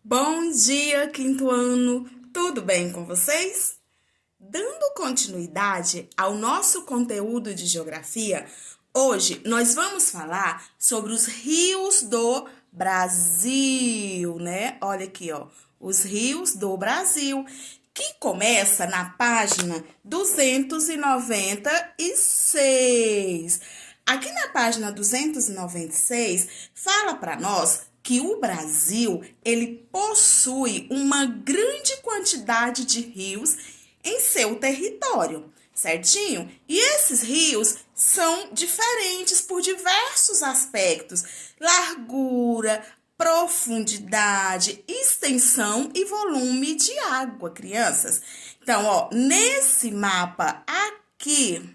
Bom dia, quinto ano! Tudo bem com vocês? Dando continuidade ao nosso conteúdo de geografia, hoje nós vamos falar sobre os rios do Brasil, né? Olha aqui, ó, os rios do Brasil, que começa na página 296. Aqui na página 296 fala para nós que o Brasil, ele possui uma grande quantidade de rios em seu território, certinho? E esses rios são diferentes por diversos aspectos: largura, profundidade, extensão e volume de água, crianças. Então, ó, nesse mapa aqui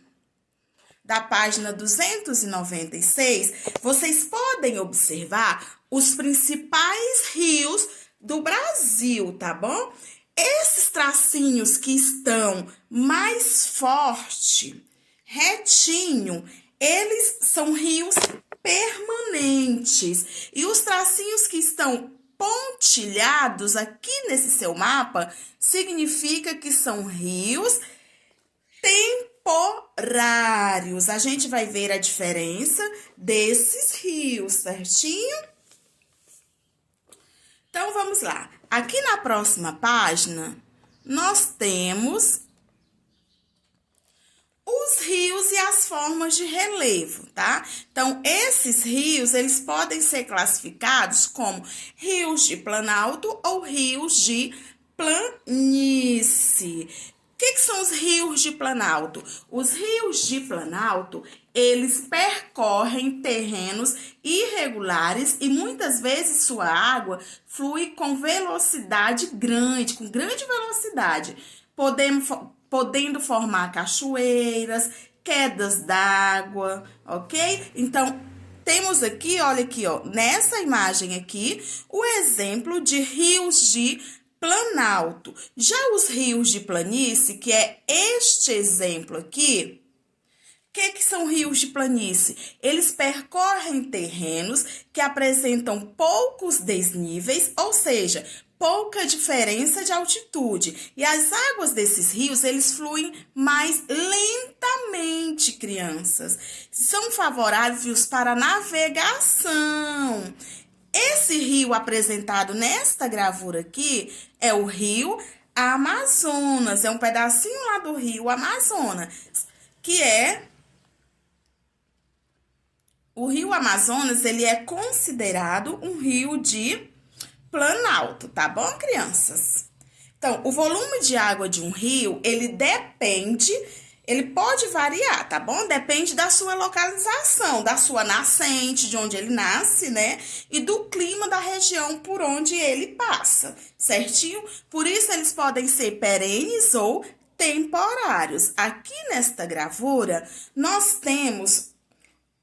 da página 296, vocês podem observar os principais rios do Brasil, tá bom? Esses tracinhos que estão mais forte, retinho, eles são rios permanentes. E os tracinhos que estão pontilhados aqui nesse seu mapa, significa que são rios temporários. A gente vai ver a diferença desses rios, certinho? Então, vamos lá. Aqui na próxima página, nós temos os rios e as formas de relevo, tá? Então, esses rios, eles podem ser classificados como rios de planalto ou rios de planície. O que são os rios de planalto? Os rios de planalto, eles percorrem terrenos irregulares e muitas vezes sua água flui com velocidade grande, com grande velocidade, podendo formar cachoeiras, quedas d'água, ok? Então, temos aqui, olha aqui, ó, nessa imagem aqui, o exemplo de rios de planalto. Já os rios de planície, que é este exemplo aqui, o que são rios de planície? Eles percorrem terrenos que apresentam poucos desníveis, ou seja, pouca diferença de altitude. E as águas desses rios, eles fluem mais lentamente, crianças. São favoráveis para navegação. Esse rio apresentado nesta gravura aqui é o rio Amazonas. É um pedacinho lá do rio Amazonas, que é... O rio Amazonas, ele é considerado um rio de planalto, tá bom, crianças? Então, o volume de água de um rio, ele pode variar, tá bom? Depende da sua localização, da sua nascente, de onde ele nasce, né? E do clima da região por onde ele passa, certinho? Por isso, eles podem ser perenes ou temporários. Aqui nesta gravura, nós temos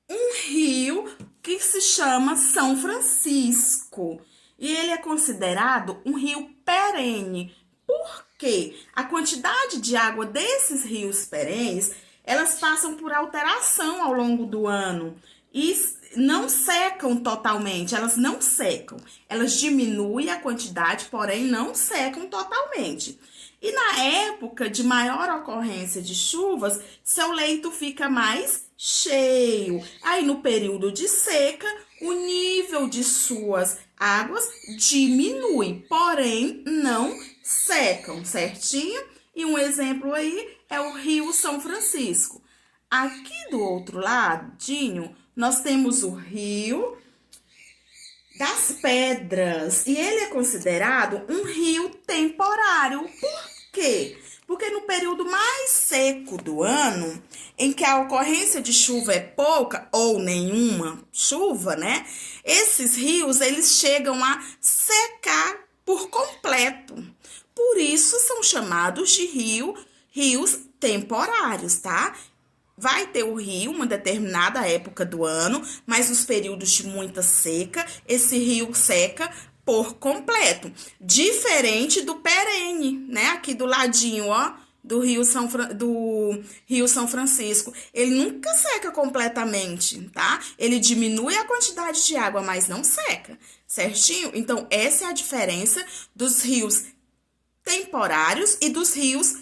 um rio que se chama São Francisco. E ele é considerado um rio perene. Por quê? A quantidade de água desses rios perenes, elas passam por alteração ao longo do ano e não secam totalmente, elas não secam. Elas diminuem a quantidade, porém não secam totalmente. E na época de maior ocorrência de chuvas, seu leito fica mais cheio. Aí no período de seca, o nível de suas águas diminui, porém não secam, certinho? E um exemplo aí é o Rio São Francisco. Aqui do outro ladinho, nós temos o Rio das Pedras. E ele é considerado um rio temporário. Por quê? Porque no período mais seco do ano, em que a ocorrência de chuva é pouca ou nenhuma chuva, né? Esses rios, eles chegam a secar por completo. Por isso, são chamados de rios temporários, tá? Vai ter o rio uma determinada época do ano, mas nos períodos de muita seca, esse rio seca por completo. Diferente do perene, né? Aqui do ladinho, ó, do Rio São Francisco, ele nunca seca completamente, tá? Ele diminui a quantidade de água, mas não seca, certinho? Então, essa é a diferença dos rios temporários e dos rios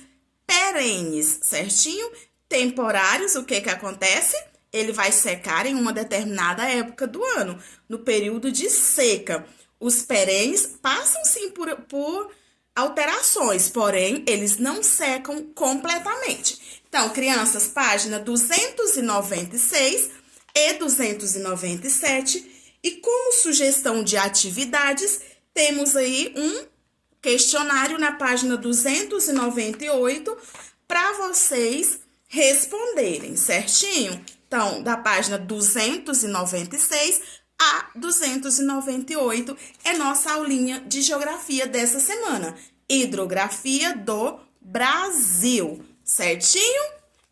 perenes, certinho? Temporários, o que que acontece? Ele vai secar em uma determinada época do ano, no período de seca. Os perenes passam sim por alterações, porém, eles não secam completamente. Então, crianças, página 296 e 297. E como sugestão de atividades, temos aí um questionário na página 298 para vocês responderem, certinho? Então, da página 296 a 298 é nossa aulinha de geografia dessa semana. Hidrografia do Brasil, certinho?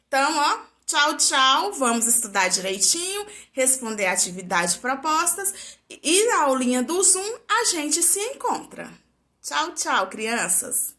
Então, ó, tchau, tchau. Vamos estudar direitinho, responder atividades propostas e na aulinha do Zoom a gente se encontra. Tchau, tchau, crianças!